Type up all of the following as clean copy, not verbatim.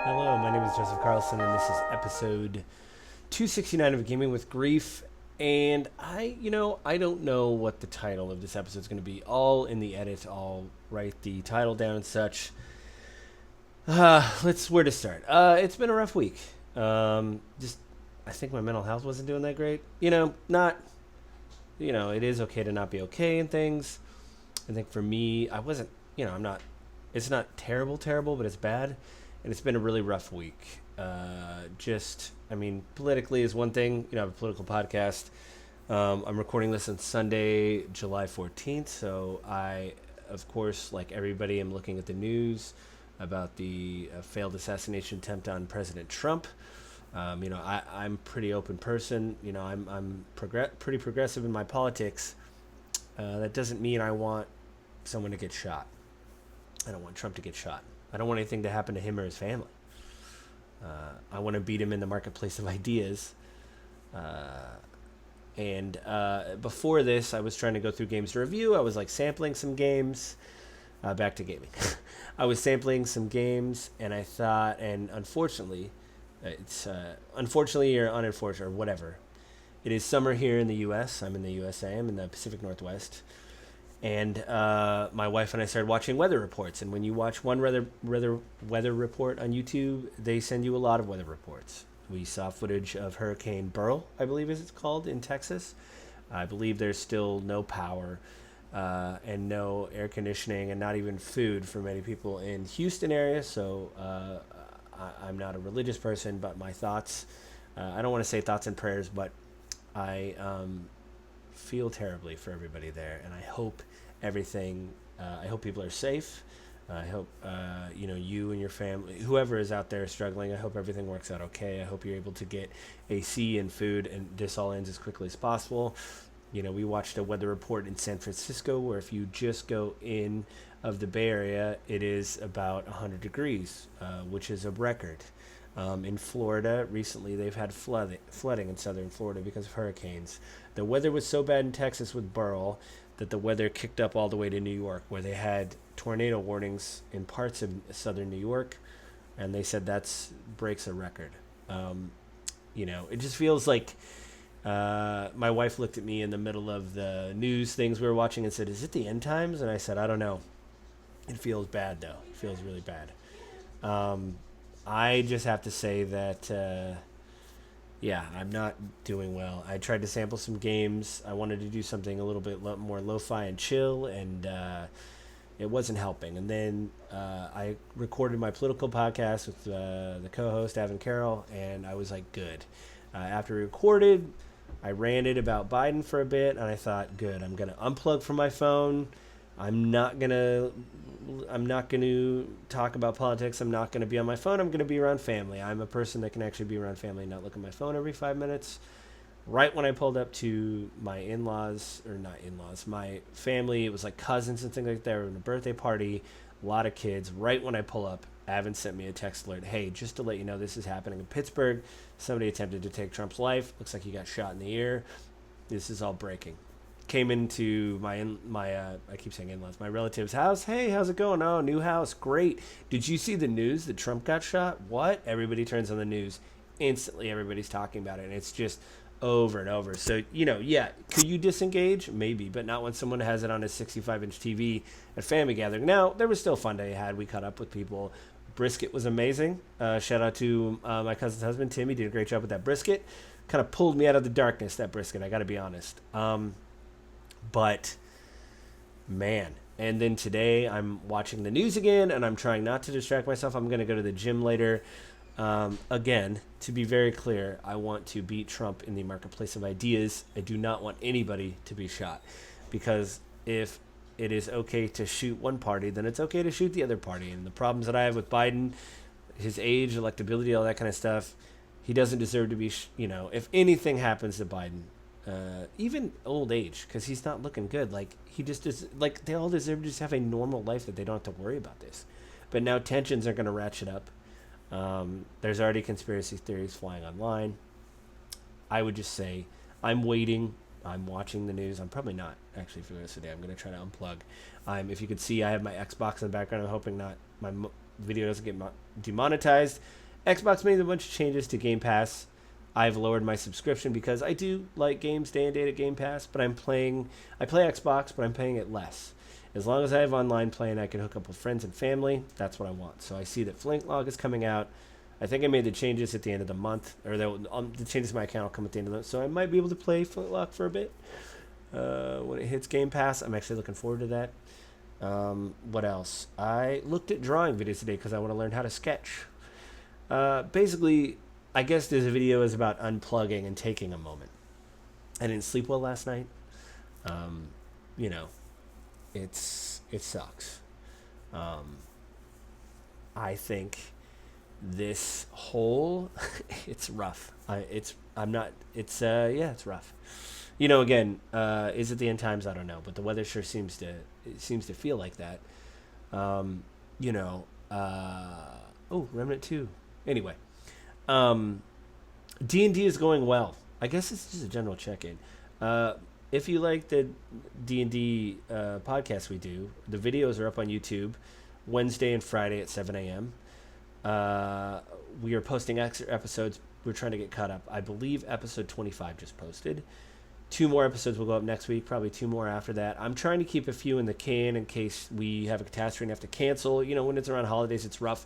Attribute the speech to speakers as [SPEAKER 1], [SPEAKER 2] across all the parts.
[SPEAKER 1] Hello, my name is Joseph Carlson, and this is episode 269 of Gaming with Grief. And I don't know what the title of this episode is going to be. All in the edit, I'll write the title down and such. Where to start? It's been a rough week. I think my mental health wasn't doing that great. It is okay to not be okay and things. I think for me, I wasn't, I'm not, it's not terrible, but it's bad. And it's been a really rough week. Politically is one thing. I have a political podcast. I'm recording this on Sunday, July 14th. So I, of course, like everybody, am looking at the news about the failed assassination attempt on President Trump. I'm a pretty open person. I'm pretty progressive in my politics. That doesn't mean I want someone to get shot. I don't want Trump to get shot. I don't want anything to happen to him or his family. I want to beat him in the marketplace of ideas. Before this, I was trying to go through games to review. I was sampling some games. Back to gaming. I was sampling some games, and I thought, and unfortunately, it's unfortunately or unfortunately or whatever. It is summer here in the U.S. I'm in the USA. I'm in the Pacific Northwest. And my wife and I started watching weather reports. And when you watch one weather report on YouTube, they send you a lot of weather reports. We saw footage of Hurricane Beryl, I believe is it's called, in Texas. I believe there's still no power and no air conditioning and not even food for many people in Houston area. So I'm not a religious person, but my thoughts, I don't want to say thoughts and prayers, but I feel terribly for everybody there. And I hope I hope people are safe. I hope, you and your family, whoever is out there struggling, I hope everything works out okay. I hope you're able to get AC and food and this all ends as quickly as possible. We watched a weather report in San Francisco where if you just go in of the Bay Area, it is about 100 degrees, which is a record. In Florida, recently they've had flooding in southern Florida because of hurricanes. The weather was so bad in Texas with Beryl that the weather kicked up all the way to New York, where they had tornado warnings in parts of southern New York, and they said breaks a record. It just feels like my wife looked at me in the middle of the news things we were watching and said, "Is it the end times?" And I said, "I don't know. It feels bad, though. It feels really bad." I just have to say that, I'm not doing well. I tried to sample some games. I wanted to do something a little bit more lo-fi and chill, and it wasn't helping. And then I recorded my political podcast with the co-host, Evan Carroll, and I was like, good. After we recorded, I ranted about Biden for a bit, and I thought, good, I'm going to unplug from my phone. I'm not going to talk about politics. I'm not going to be on my phone. I'm going to be around family. I'm a person that can actually be around family and not look at my phone every 5 minutes. Right when I pulled up to my my family, it was like cousins and things like that. They were in a birthday party, a lot of kids. Right when I pull up, Avin sent me a text alert. Hey, just to let you know, this is happening in Pittsburgh. Somebody attempted to take Trump's life. Looks like he got shot in the ear. This is all breaking. Came into my my relative's house. Hey, how's it going? Oh, new house. Great. Did you see the news that Trump got shot? What? Everybody turns on the news. Instantly, everybody's talking about it. And it's just over and over. So, could you disengage? Maybe, but not when someone has it on a 65-inch TV at family gathering. Now, there was still fun day I had. We caught up with people. Brisket was amazing. Shout out to my cousin's husband, Tim. He did a great job with that brisket. Kind of pulled me out of the darkness, that brisket. I got to be honest. But, man. And then today I'm watching the news again, and I'm trying not to distract myself. I'm going to go to the gym later. Again, to be very clear, I want to beat Trump in the marketplace of ideas. I do not want anybody to be shot. Because if it is okay to shoot one party, then it's okay to shoot the other party. And the problems that I have with Biden, his age, electability, all that kind of stuff, he doesn't deserve to be, if anything happens to Biden, even old age, because he's not looking good. He just is, they all deserve to just have a normal life that they don't have to worry about this. But now tensions are going to ratchet up. There's already conspiracy theories flying online. I would just say I'm waiting I'm watching the news. I'm probably not actually for this today. I'm going to try to unplug. If you could see, I have my Xbox in the background. I'm hoping not my video doesn't get demonetized. Xbox made a bunch of changes to Game Pass. I've lowered my subscription because I do like games day and date at Game Pass, but I play Xbox, but I'm paying it less. As long as I have online play and I can hook up with friends and family, that's what I want. So I see that Flintlock is coming out. I think I made the changes at the end of the month, or the changes to my account will come at the end of the month. So I might be able to play Flintlock for a bit when it hits Game Pass. I'm actually looking forward to that. What else? I looked at drawing videos today because I want to learn how to sketch. Basically, I guess this video is about unplugging and taking a moment. I didn't sleep well last night. You know, it sucks. I think this whole it's rough. It's rough. Again, is it the end times? I don't know, but the weather sure seems to feel like that. Remnant 2. Anyway, D&D is going well. I guess it's just a general check-in. If you like the D&D podcast we do, the videos are up on YouTube Wednesday and Friday at 7 a.m. We are posting extra episodes. We're trying to get caught up. I believe episode 25 just posted. 2 more episodes will go up next week, probably 2 more after that. I'm trying to keep a few in the can in case we have a catastrophe and have to cancel. When it's around holidays, it's rough.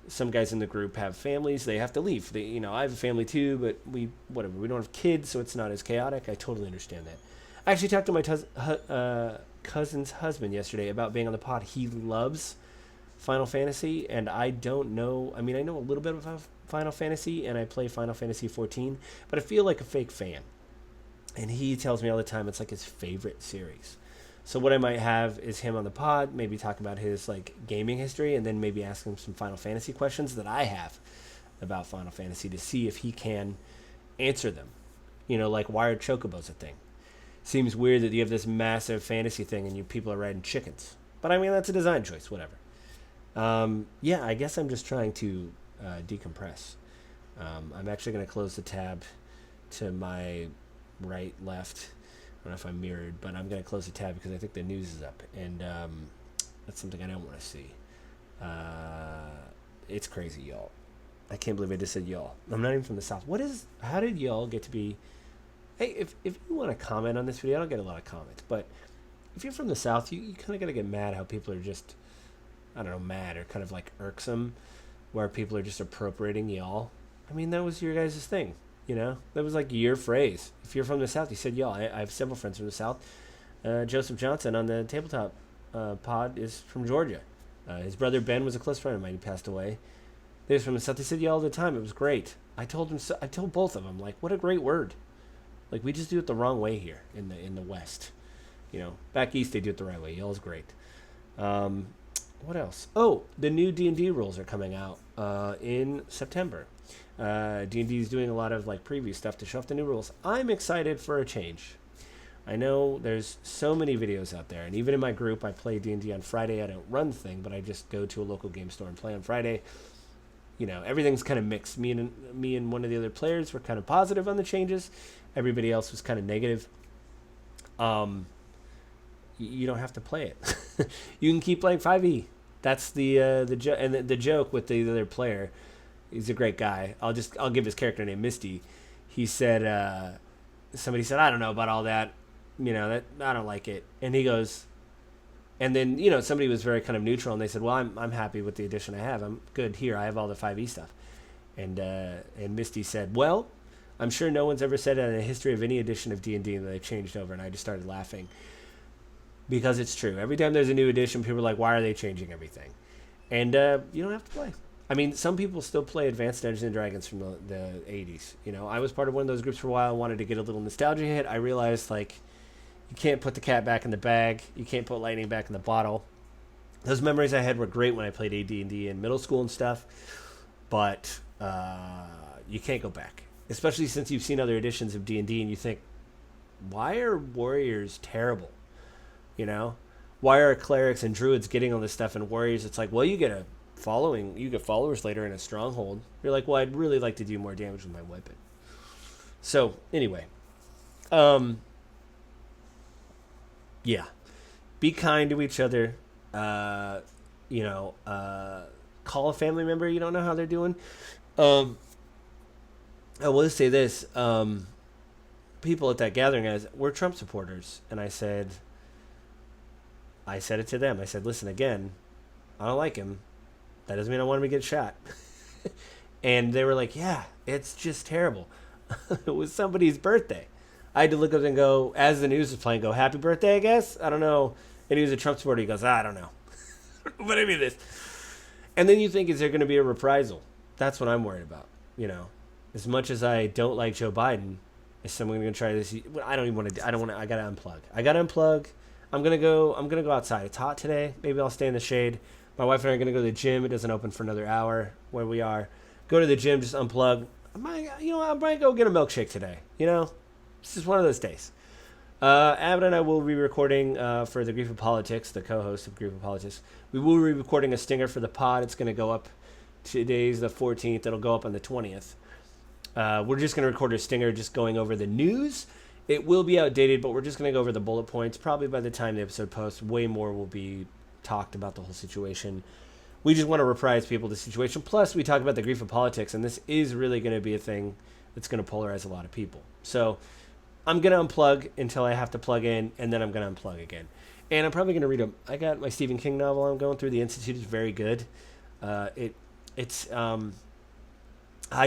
[SPEAKER 1] Some guys in the group have families. They have to leave. I have a family too, but we don't have kids, so it's not as chaotic. I totally understand that. I actually talked to my cousin's husband yesterday about being on the pod. He loves Final Fantasy, and I don't know. I mean, I know a little bit about Final Fantasy, and I play Final Fantasy 14, but I feel like a fake fan. And he tells me all the time it's like his favorite series. So what I might have is him on the pod, maybe talk about his gaming history, and then maybe ask him some Final Fantasy questions that I have about Final Fantasy to see if he can answer them. Why are chocobos a thing? Seems weird that you have this massive fantasy thing and people are riding chickens. But I mean, that's a design choice, whatever. I guess I'm just trying to decompress. I'm actually going to close the tab to my right, left. I don't know if I'm mirrored, but I'm going to close the tab because I think the news is up. And that's something I don't want to see. It's crazy, y'all. I can't believe I just said y'all. I'm not even from the South. How did y'all get to be... Hey, if you want to comment on this video, I don't get a lot of comments, but if you're from the South, you kind of got to get mad how people are just, I don't know, mad or kind of irksome, where people are just appropriating y'all. I mean, that was your guys' thing, That was your phrase. If you're from the South, you said y'all. I have several friends from the South. Joseph Johnson on the Tabletop pod is from Georgia. His brother Ben was a close friend of mine. He passed away. They was from the South. They said y'all all the time. It was great. I told both of them, what a great word. We just do it the wrong way here in the West. Back East they do it the right way. Y'all's great. What else? Oh, the new D&D rules are coming out in September. D&D is doing a lot of preview stuff to show off the new rules. I'm excited for a change. I know there's so many videos out there, and even in my group, I play D&D on Friday. I don't run the thing, but I just go to a local game store and play on Friday. Everything's kind of mixed. Me and one of the other players were kind of positive on the changes. Everybody else was kind of negative. You don't have to play it. You can keep playing 5e. That's the joke with the other player. He's a great guy. I'll give his character name Misty. He said somebody said, I don't know about all that. That I don't like it. And he goes, and then somebody was very kind of neutral, and they said, well, I'm happy with the edition I have. I'm good here. I have all the 5e stuff. And Misty said, well, I'm sure no one's ever said that in the history of any edition of D&D that they've changed over. And I just started laughing because it's true. Every time there's a new edition, people are like, why are they changing everything? And you don't have to play. I mean, some people still play Advanced Dungeons and Dragons from the 80s. I was part of one of those groups for a while. I wanted to get a little nostalgia hit. I realized, you can't put the cat back in the bag. You can't put lightning back in the bottle. Those memories I had were great when I played AD&D in middle school and stuff. But you can't go back. Especially since you've seen other editions of D&D and you think, why are warriors terrible? Why are clerics and druids getting all this stuff and warriors? It's well, you get followers later in a stronghold. You're like, well, I'd really like to do more damage with my weapon. So, anyway. Yeah. Be kind to each other. Call a family member. You don't know how they're doing. I will say this. People at that gathering, guys, were Trump supporters. And I said it to them. I said, listen, again, I don't like him. That doesn't mean I want him to get shot. And they were like, yeah, it's just terrible. It was somebody's birthday. I had to look up and go, as the news was playing, go, happy birthday, I guess? I don't know. And he was a Trump supporter. He goes, I don't know. But I mean this. And then you think, is there going to be a reprisal? That's what I'm worried about. As much as I don't like Joe Biden, is someone going to try this? I don't even want to. I don't want to. I got to unplug. I'm gonna go outside. It's hot today. Maybe I'll stay in the shade. My wife and I are gonna go to the gym. It doesn't open for another hour where we are. Go to the gym, just unplug. I might go get a milkshake today. It's just one of those days. Abbott and I will be recording for the Grief of Politics, the co-host of Grief of Politics. We will be recording a stinger for the pod. It's going to go up. Today's the 14th. It'll go up on the 20th. We're just going to record a stinger just going over the news. It will be outdated, but we're just going to go over the bullet points. Probably by the time the episode posts, way more will be talked about the whole situation. We just want to reprise people the situation. Plus, we talk about the Grief of Politics, and this is really going to be a thing that's going to polarize a lot of people. So I'm going to unplug until I have to plug in, and then I'm going to unplug again. And I'm probably going to read I got my Stephen King novel I'm going through. The Institute is very good. It's highs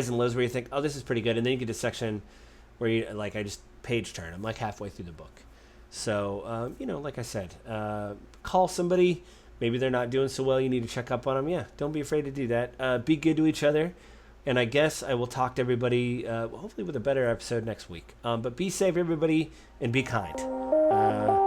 [SPEAKER 1] and lows where you think, oh, this is pretty good. And then you get to a section where you, I just page turn. I'm halfway through the book. So, like I said, call somebody. Maybe they're not doing so well. You need to check up on them. Yeah, don't be afraid to do that. Be good to each other. And I guess I will talk to everybody, hopefully with a better episode next week. But be safe, everybody, and be kind.